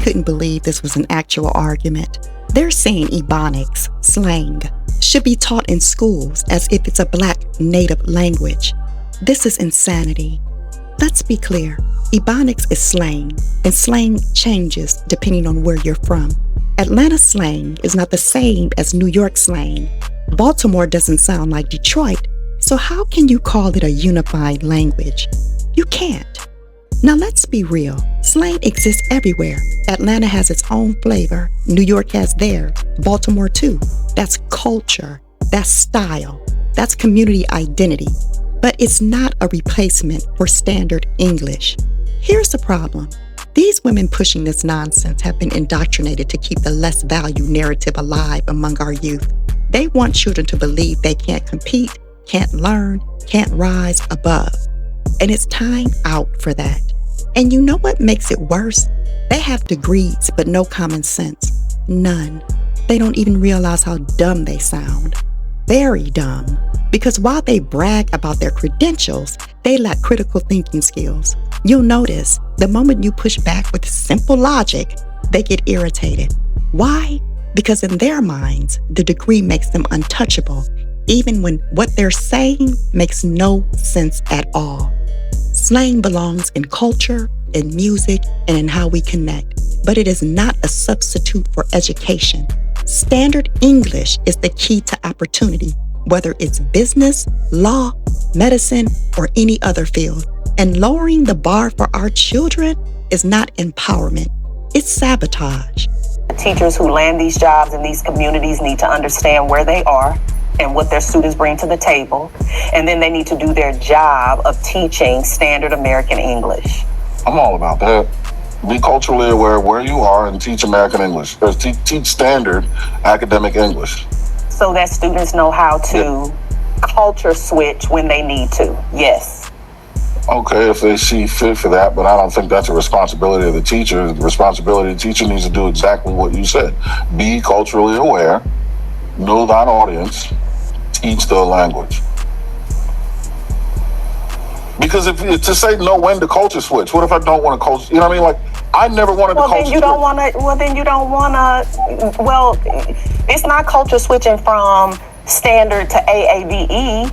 couldn't believe this was an actual argument. They're saying Ebonics, slang, should be taught in schools as if it's a Black native language. This is insanity. Let's be clear. Ebonics is slang, and slang changes depending on where you're from. Atlanta slang is not the same as New York slang. Baltimore doesn't sound like Detroit, so how can you call it a unified language? You can't. Now let's be real. Slang exists everywhere. Atlanta has its own flavor. New York has theirs. Baltimore too. That's culture. That's style. That's community identity. But it's not a replacement for standard English. Here's the problem. These women pushing this nonsense have been indoctrinated to keep the less value narrative alive among our youth. They want children to believe they can't compete, can't learn, can't rise above. And it's time out for that. And you know what makes it worse? They have degrees, but no common sense. None. They don't even realize how dumb they sound. Very dumb. Because while they brag about their credentials, they lack critical thinking skills. You'll notice the moment you push back with simple logic, they get irritated. Why? Because in their minds, the degree makes them untouchable, even when what they're saying makes no sense at all. Slang belongs in culture, in music, and in how we connect, but it is not a substitute for education. Standard English is the key to opportunity, whether it's business, law, medicine, or any other field. And lowering the bar for our children is not empowerment, it's sabotage. Teachers who land these jobs in these communities need to understand where they are and what their students bring to the table. And then they need to do their job of teaching standard American English. I'm all about that. Be culturally aware of where you are and teach American English. Or teach standard academic English. So that students know how to culture switch when they need to. Yes. Okay, if they see fit for that, but I don't think that's a responsibility of the teacher. The responsibility of the teacher needs to do exactly what you said. Be culturally aware, know thine audience, teach the language. Because if to say know when to culture switch, what if I don't want to culture? You know what I mean? Like I never wanted to culture switch. Then you don't want to. Well, it's not culture switching from standard to AAVE.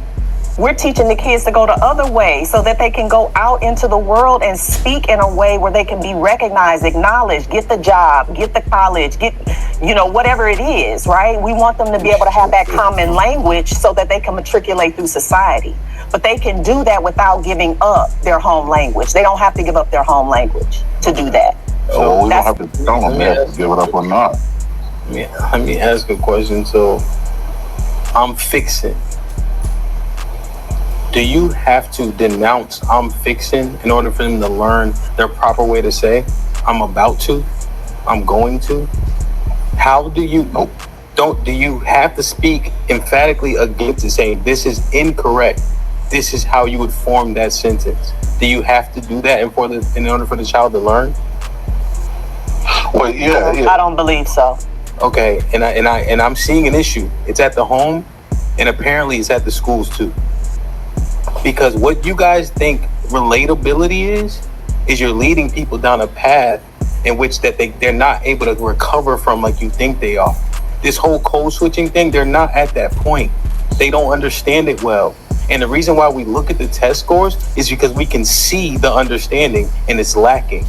We're teaching the kids to go the other way so that they can go out into the world and speak in a way where they can be recognized, acknowledged, get the job, get the college, get, whatever it is, right? We want them to be able to have that common language so that they can matriculate through society. But they can do that without giving up their home language. They don't have to give up their home language to do that. So we don't have to tell them that to give it up or not. Let me ask a question. So I'm fixing. Do you have to denounce I'm fixing in order for them to learn their proper way to say I'm about to, I'm going to? How do you do you have to speak emphatically against it, saying this is incorrect? This is how you would form that sentence. Do you have to do that in order for the child to learn? Well, yeah. I don't believe so. Okay, and I'm seeing an issue. It's at the home, and apparently it's at the schools too. Because what you guys think relatability is you're leading people down a path in which that they're not able to recover from like you think they are. This whole code switching thing, they're not at that point. They don't understand it well. And the reason why we look at the test scores is because we can see the understanding and it's lacking.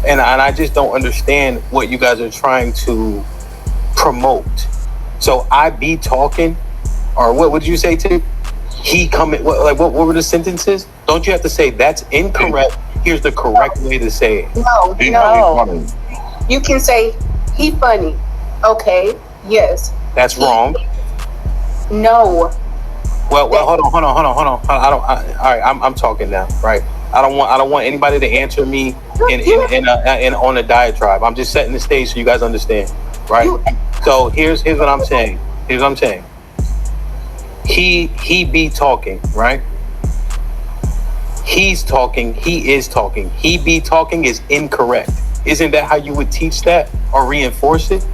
And I just don't understand what you guys are trying to promote. So I be talking, or what would you say, Tim? He coming, what were the sentences? Don't you have to say that's incorrect? Here's the correct way to say it. No. You can say he funny. Okay. Yes. That's wrong. No. Well, hold on. I'm talking now, right? I don't want anybody to answer me in on a diatribe. I'm just setting the stage so you guys understand, right? So here's what I'm saying. He be talking, right? He's talking, he is talking. He be talking is incorrect. Isn't that how you would teach that or reinforce it?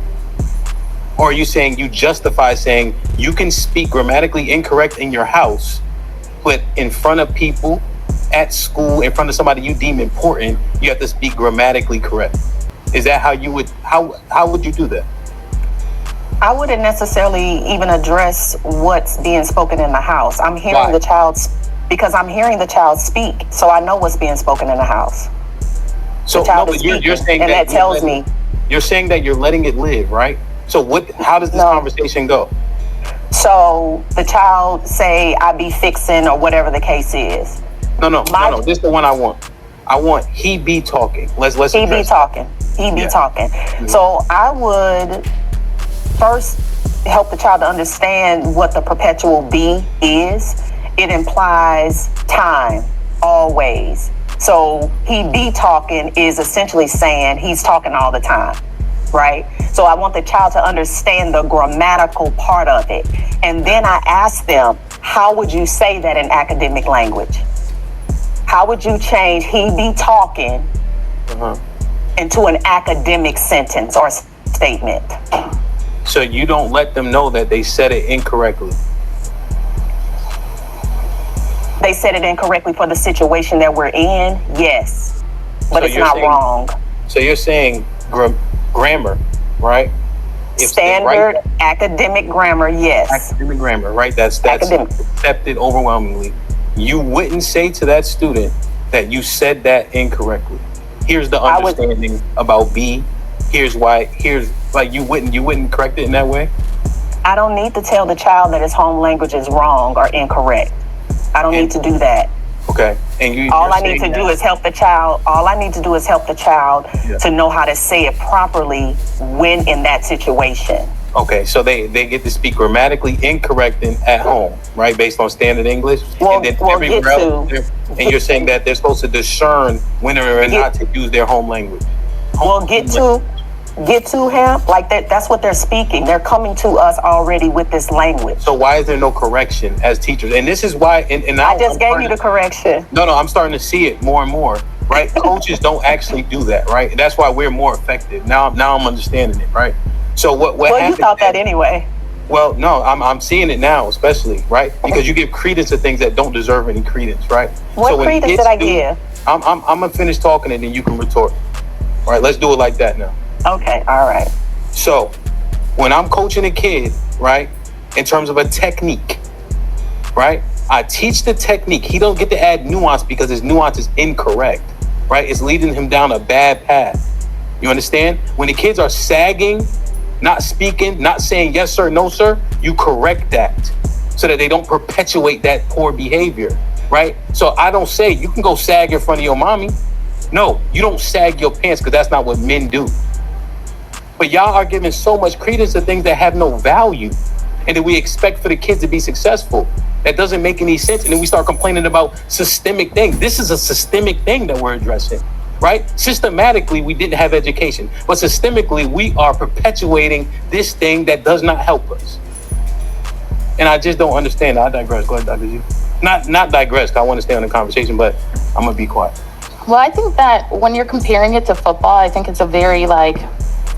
Or are you saying you justify saying you can speak grammatically incorrect in your house, but in front of people at school, in front of somebody you deem important, you have to speak grammatically correct? Is that how you would, how would you do that? I wouldn't necessarily even address what's being spoken in the house. I'm hearing Why? because I'm hearing the child speak, so I know what's being spoken in the house. So The child no, is but you're speaking, saying and that that tells me. you're saying that you're letting it live, right? So how does this No. conversation go? So the child say, I be fixing, or whatever the case is. No. This is the one I want. I want he be talking. Let's He be address talking. He be Yeah. talking. Mhm. So I would first help the child to understand what the perpetual be is. It implies time, always. So he be talking is essentially saying he's talking all the time, right? So I want the child to understand the grammatical part of it. And then I ask them, how would you say that in academic language? How would you change he be talking into an academic sentence or statement? So you don't let them know that they said it incorrectly. They said it incorrectly for the situation that we're in, yes. But So it's you're not saying- wrong. So you're saying grammar, right? If they Standard write academic grammar, yes. academic grammar, right? That's Academic. accepted overwhelmingly. You wouldn't say to that student that you said that incorrectly. Here's the I would- understanding about B. Here's why. Here's like you wouldn't correct it in that way. I don't need to tell the child that his home language is wrong or incorrect. I don't need to do that. Okay, and All I need to do is help the child. All I need to do is help the child Yeah. to know how to say it properly when in that situation. Okay, so they get to speak grammatically incorrect at home, right? Based on standard English. Well, and then well, everywhere get else, and you're saying that they're supposed to discern when or not to use their home language. Well, get to him like that. That's what they're speaking. They're coming to us already with this language. So why is there no correction as teachers? And this is why, and now I just gave you the correction. No, I'm starting to see it more and more, right? Coaches don't actually do that, right? And that's why we're more effective. Now I'm understanding it, right? So what Well, happens? you thought that anyway. Well, no, I'm seeing it now, especially, right? Because you give credence to things that don't deserve any credence, right? What So when credence kids did I do- give? I'm gonna finish talking and then you can retort. All right, let's do it like that now. Okay, all right. So when I'm coaching a kid, right, in terms of a technique, right, I teach the technique. He don't get to add nuance because his nuance is incorrect, right? It's leading him down a bad path. You understand? When the kids are sagging, not speaking, not saying yes sir, no sir, you correct that so that they don't perpetuate that poor behavior, right? So I don't say you can go sag in front of your mommy. No, you don't sag your pants because that's not what men do. But y'all are giving so much credence to things that have no value and that we expect for the kids to be successful. That doesn't make any sense. And then we start complaining about systemic things. This is a systemic thing that we're addressing, right? Systematically, we didn't have education, but systemically, we are perpetuating this thing that does not help us. And I just don't understand. I digress. Go ahead, Dr. G. Not digress, 'cause I want to stay on the conversation, but I'm going to be quiet. Well, I think that when you're comparing it to football, I think it's a very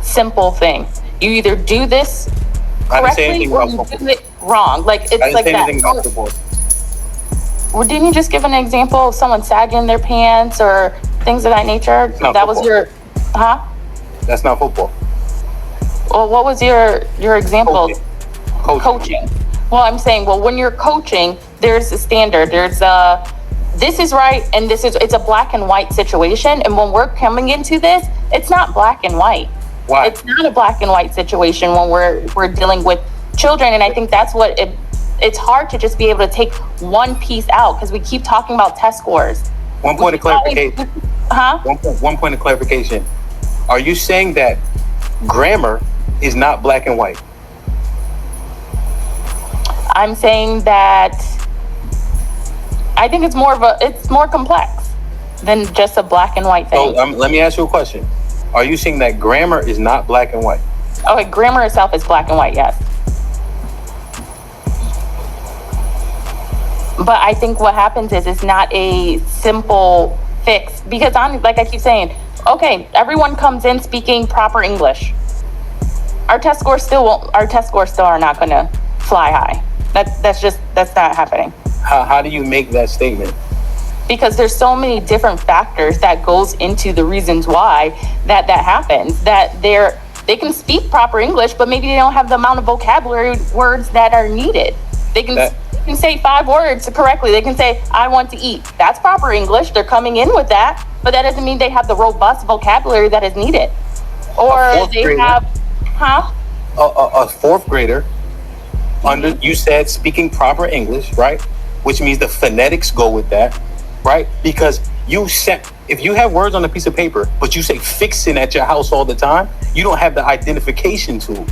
simple thing. You either do this I didn't say correctly anything or about you football. do it wrong. Like it's I didn't like say that. anything about football. Well, didn't you just give an example of someone sagging their pants or things of that nature? not That was football. your, That's not football. Well, what was your example? Coaching. Well, I'm saying, when you're coaching, there's a standard. There's this is right and it's a black and white situation. And when we're coming into this, it's not black and white. Why? It's not a black and white situation when we're dealing with children. And I think that's what it's hard to just be able to take one piece out because we keep talking about test scores. One point of clarification. Huh? One point of clarification. Are you saying that grammar is not black and white? I'm saying that I think it's more complex than just a black and white thing. So let me ask you a question. Are you saying that grammar is not black and white? Okay, grammar itself is black and white, yes. But I think what happens is it's not a simple fix because like I keep saying, okay, everyone comes in speaking proper English. Our test scores still are not going to fly high. That's not happening. How do you make that statement? because there's so many different factors that goes into the reasons why that happens, that they can speak proper English, but maybe they don't have the amount of vocabulary words that are needed. They can say 5 words correctly. They can say, I want to eat. That's proper English. They're coming in with that, but that doesn't mean they have the robust vocabulary that is needed. Or they have, a 4th grader, you said speaking proper English, right? Which means the phonetics go with that, right? Because if you have words on a piece of paper, but you say fixing at your house all the time, you don't have the identification tool,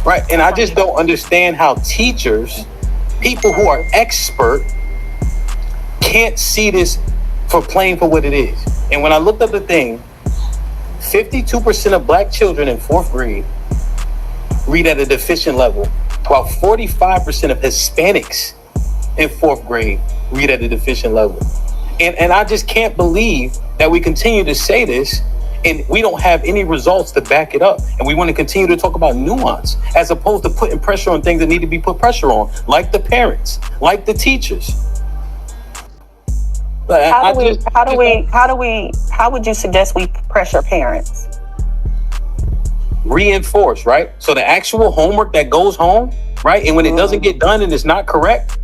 right? And I just don't understand how teachers, people who are expert, can't see this for plain for what it is. And when I looked up the thing, 52% of black children in 4th grade read at a deficient level, while 45% of Hispanics in 4th grade read at a deficient level. And I just can't believe that we continue to say this and we don't have any results to back it up. And we want to continue to talk about nuance as opposed to putting pressure on things that need to be put pressure on, like the parents, like the teachers. How would you suggest we pressure parents? Reinforce, right? So the actual homework that goes home, right? And when it doesn't get done and it's not correct,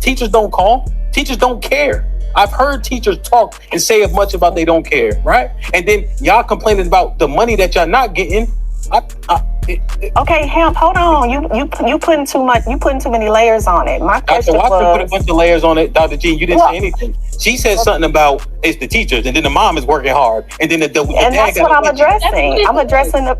teachers don't call, teachers don't care. I've heard teachers talk and say as much about they don't care, right? And then y'all complaining about the money that y'all not getting. Okay, Hamp, hold on. You putting too much. You putting too many layers on it. My question Dr. Watson was, put a bunch of layers on it. Dr. G, you didn't say anything. She said something about it's the teachers, and then the mom is working hard, and then the and that's what I'm addressing. I'm addressing the.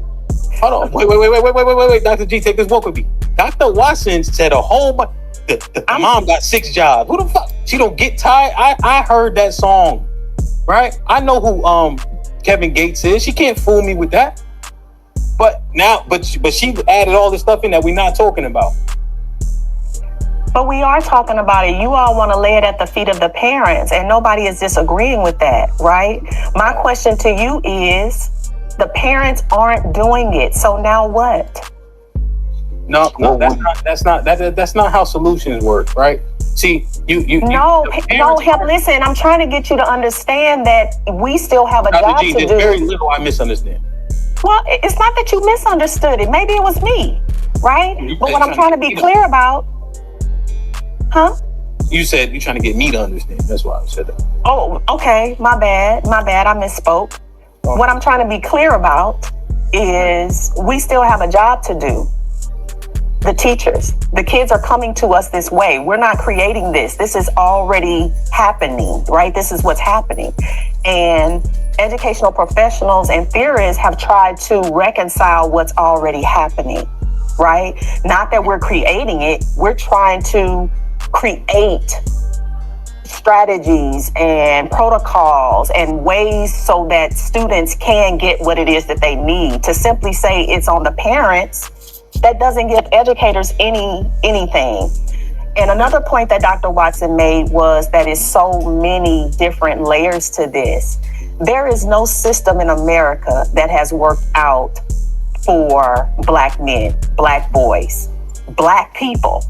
Hold on, wait, Dr. G, take this walk with me. Dr. Watson said a whole bunch. The mom got 6 jobs. Who the fuck? She don't get tired. I heard that song, right? I know who Kevin Gates is. She can't fool me with that. But she added all this stuff in that we're not talking about. But we are talking about it. You all want to lay it at the feet of the parents, and nobody is disagreeing with that, right? My question to you is, the parents aren't doing it, so now what? No, that's not how solutions work, right? See, listen, I'm trying to get you to understand that we still have a job to do. Very little I misunderstand. Well, it's not that you misunderstood it. Maybe it was me, right? But what I'm trying to be clear about, You said you're trying to get me to understand. That's why I said that. Oh, okay. My bad. I misspoke. Oh. What I'm trying to be clear about is we still have a job to do. The teachers, the kids are coming to us this way. We're not creating this. This is already happening, right? This is what's happening. And educational professionals and theorists have tried to reconcile what's already happening, right? Not that we're creating it. We're trying to create strategies and protocols and ways so that students can get what it is that they need. To simply say it's on the parents, that doesn't give educators anything. And another point that Dr. Watson made was that it's so many different layers to this. There is no system in America that has worked out for Black men, Black boys, Black people.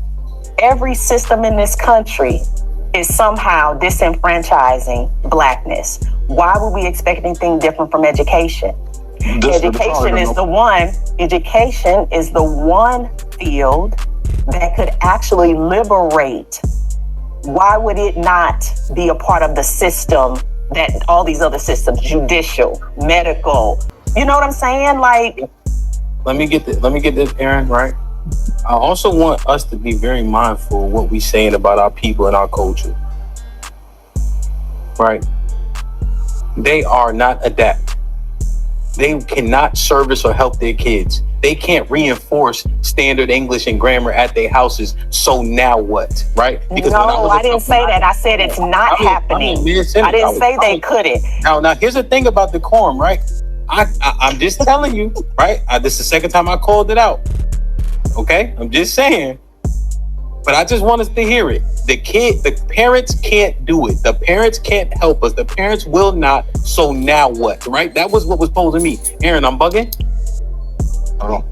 Every system in this country is somehow disenfranchising Blackness. Why would we expect anything different from education? Education is the one field that could actually liberate. Why would it not be a part of the system that all these other systems, judicial, medical, you know what I'm saying? Like, let me get this, Aaron, right? I also want us to be very mindful of what we're saying about our people and our culture, right? They are not adept. They cannot service or help their kids. They can't reinforce standard English and grammar at their houses. So now what, right? Because I didn't say that. I said it's not happening. I didn't say they couldn't. Now, here's the thing about decorum, right? I'm just telling you, right? This is the second time I called it out. Okay, I'm just saying. But I just want us to hear it. The parents can't do it. The parents can't help us. The parents will not. So now what? Right? That was what was posed to me. Aaron, I'm bugging. Oh.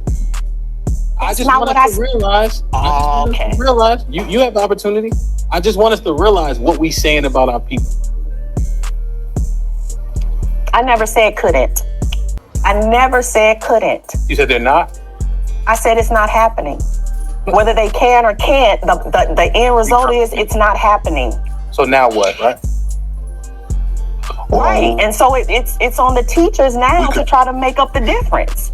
I just not want what us I to s- realize. Oh, okay. Realize you have the opportunity. I just want us to realize what we saying about our people. I never said couldn't. I never said couldn't. You said they're not. I said it's not happening. Whether they can or can't, the end result is it's not happening. So now what, right? Right. And so it's on the teachers now to try to make up the difference.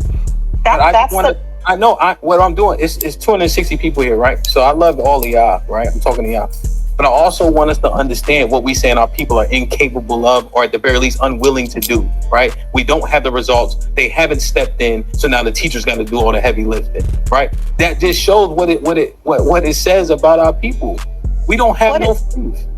I know what I'm doing. It's 260 people here, right? So I love all of y'all, right? I'm talking to y'all. But I also want us to understand what we saying our people are incapable of, or at the very least unwilling to do, right? We don't have the results. They haven't stepped in, so now the teachers got to do all the heavy lifting, right? That just shows what it says about our people. We don't have no faith.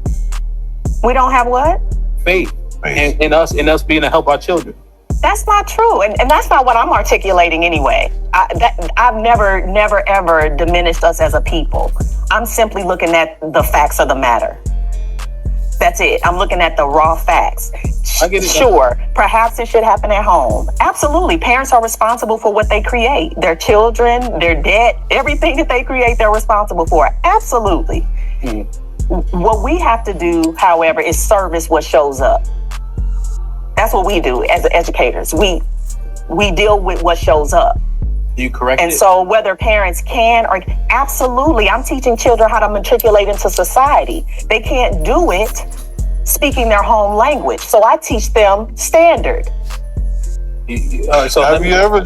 We don't have what? Faith in us being to help our children. That's not true, and that's not what I'm articulating anyway. I've never ever diminished us as a people. I'm simply looking at the facts of the matter. That's it. I'm looking at the raw facts. I get it. Sure, perhaps it should happen at home. Absolutely, parents are responsible for what they create. Their children, their debt, everything that they create, they're responsible for. Absolutely. What we have to do, however, is service what shows up. That's what we do as educators. We deal with what shows up. You correct. And so whether parents can or absolutely, I'm teaching children how to matriculate into society. They can't do it speaking their home language. So I teach them standard. So Have you ever?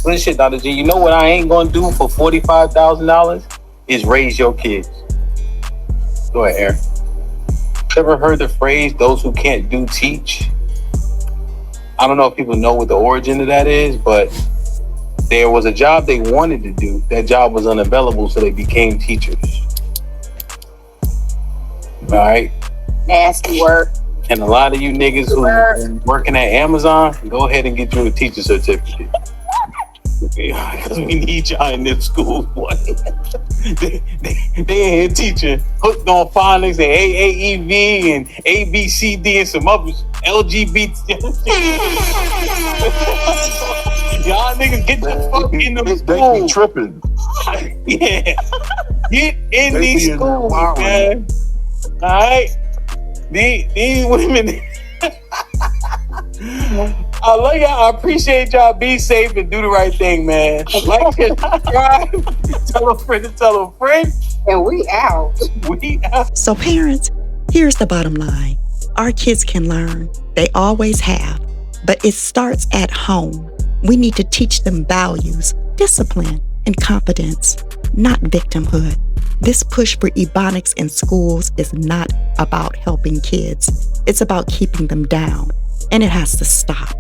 Listen, Dr. G, you know what I ain't gonna do for $45,000 is raise your kids. Go ahead, Aaron. Ever heard the phrase, those who can't do, teach? I don't know if people know what the origin of that is, but there was a job they wanted to do. That job was unavailable, so they became teachers. All right? Nasty work. And a lot of you niggas who are working at Amazon, go ahead and get you a teacher certificate. Because we need y'all in this school, boy. they in here teaching, hooked on phonics and AAEV and ABCD and some others, LGBT. Y'all niggas get the fuck in the school. They be tripping. Yeah. Get in these schools, man. All right? These women... I love y'all. I appreciate y'all. Be safe and do the right thing, man. Like and subscribe. Tell a friend to tell a friend. And we out. We out. So parents, here's the bottom line. Our kids can learn. They always have. But it starts at home. We need to teach them values, discipline, and competence, not victimhood. This push for Ebonics in schools is not about helping kids. It's about keeping them down. And it has to stop.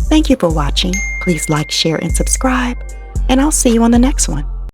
Thank you for watching. Please like, share, and subscribe. And I'll see you on the next one.